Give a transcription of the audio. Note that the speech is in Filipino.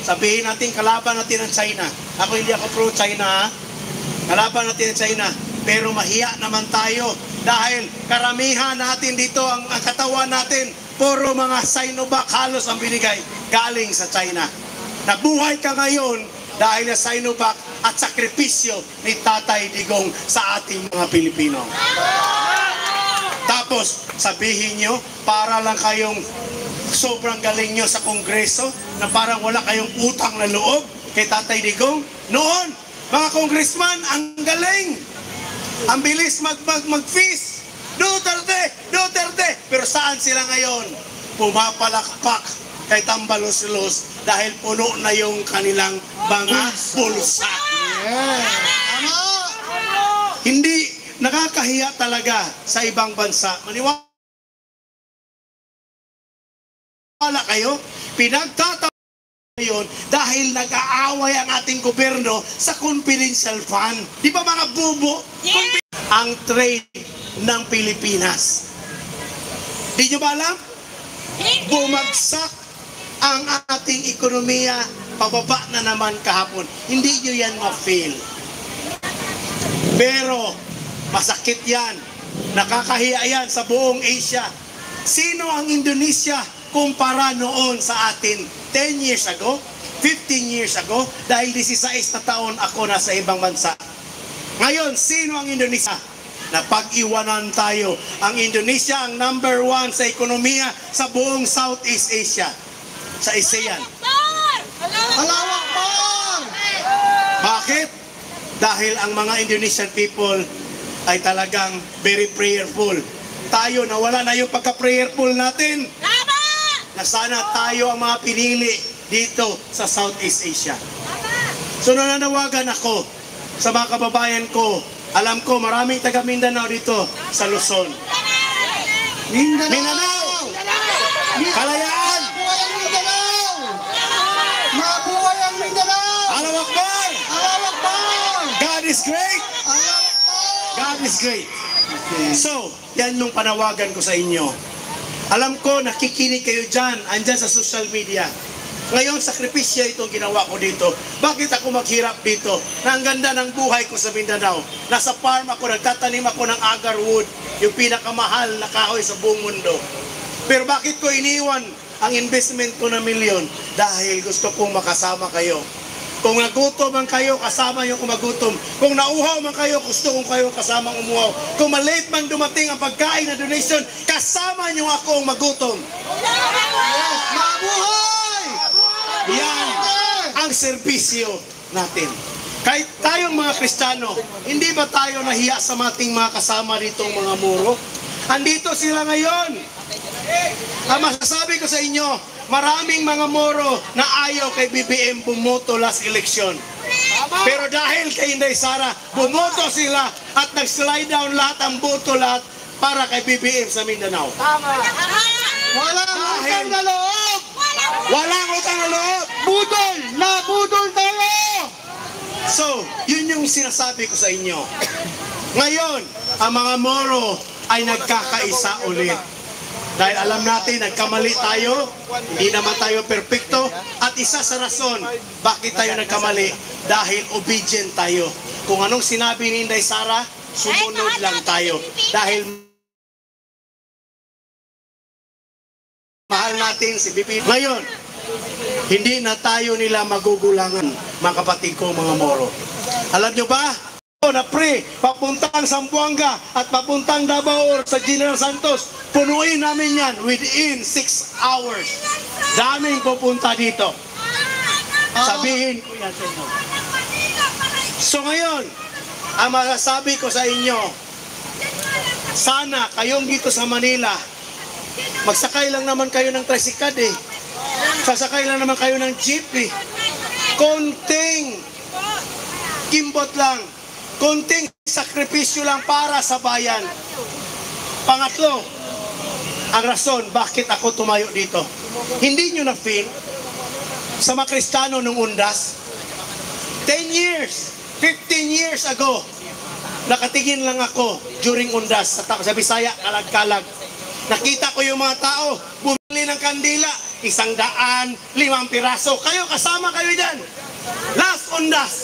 Sabihin natin, kalaban natin ang China. Ako hindi ako pro-China, ha? Kalaban natin ang China. Pero mahiya naman tayo dahil karamihan natin dito, ang katawan natin, puro mga Sinovac halos ang binigay galing sa China. Nabuhay ka ngayon dahil na Sinovac at sakripisyo ni Tatay Digong sa ating mga Pilipino. Tapos, sabihin nyo, para lang kayong sobrang galing nyo sa Kongreso, na parang wala kayong utang na loob kay Tatay Digong. Noon, mga congressman, ang galing. Ang bilis mag-feast. Duterte. Pero saan sila ngayon? Pumapalakpak kay Tambalos-los dahil puno na yung kanilang mga bulsa. Hindi, nakakahiya talaga sa ibang bansa. Maniwala kayo, pinagtatawa ngayon dahil nag-aaway ang ating gobyerno sa confidential fund. Di ba mga bubo? Yeah. Ang trade ng Pilipinas. Di nyo ba alam? Bumagsak ang ating ekonomiya, pababa na naman kahapon. Hindi nyo yan ma-fail. Pero masakit yan. Nakakahiya yan sa buong Asia. Sino ang Indonesia kumpara noon sa atin 10 years ago, 15 years ago, dahil 16 na taon ako nasa ibang bansa. Ngayon, sino ang Indonesia? Napag-iwanan tayo. Ang Indonesia ang number 1 sa ekonomiya sa buong Southeast Asia. Sa ASEAN. Allahu Akbar! Bakit? Dahil ang mga Indonesian people ay talagang very prayerful. Tayo, nawala na yung pagka-prayerful natin. Na sana tayo ang mga pinili dito sa Southeast Asia. So nananawagan ako sa mga kababayan ko. Alam ko maraming taga Mindanao dito sa Luzon. Mindanao! Kalayaan! Mabuhay ang Mindanao! Allahu Akbar! Allahu Akbar! God is great! God is great! So, yan yung panawagan ko sa inyo. Alam ko, nakikinig kayo dyan, andyan sa social media. Ngayon, sakripisya itong ginawa ko dito. Bakit ako maghirap dito? Na ang ganda ng buhay ko sa Mindanao. Nasa farm ako, nagtatanim ako ng agarwood, yung pinakamahal na kahoy sa buong mundo. Pero bakit ko iniwan ang investment ko na milyon? Dahil gusto kong makasama kayo. Kung nagutom man kayo, kasama nyo kung magutom. Kung nauhaw man kayo, gusto kong kayo kasamang umuhaw. Kung malate man dumating ang pagkain na donation, kasama nyo akong magutom. Mabuhay! Yan ang serbisyo natin. Kahit tayong mga Kristiyano, hindi ba tayo nahiya sa ating mga kasama ditong mga muro? Andito sila ngayon. Ang masasabi ko sa inyo, maraming mga moro na ayaw kay BBM bumoto last election. Pero dahil kay Inday Sara, bumoto sila at nag-slide down lahat ang boto lahat para kay BBM sa Mindanao. Walang utang na loob! Walang utang na loob! Budol! Nabudol tayo! So, yun yung sinasabi ko sa inyo. Ngayon, ang mga moro ay nagkakaisa ulit. Dahil alam natin, nagkamali tayo, hindi naman tayo perfecto, at isa sa rason, bakit tayo nagkamali? Dahil obedient tayo. Kung anong sinabi ni Inday Sara, sumunod lang tayo. Dahil mahal natin si BP. Ngayon, hindi na tayo nila magugulangan, mga kapatid ko, mga moro. Alam nyo ba? Na pre, papuntang Zamboanga at papuntang Davao or sa General Santos, punuin namin yan within 6 hours. Daming pupunta dito. Sabihin ko yan sa inyo. So ngayon, ang masasabi ko sa inyo, sana kayong dito sa Manila, magsakay lang naman kayo ng tricycad eh. Sasakay lang naman kayo ng jeep eh. Konting kimbot lang. Konting sakripisyo lang para sa bayan. Pangatlo, ang rason bakit ako tumayo dito. Hindi nyo na-feel sa mga Kristiyano nung undas? 10 years, 15 years ago, nakatingin lang ako during undas sa Bisaya, kalag-kalag. Nakita ko yung mga tao, bumili ng kandila, 105 piraso. Kayo, kasama kayo dyan. Last on last.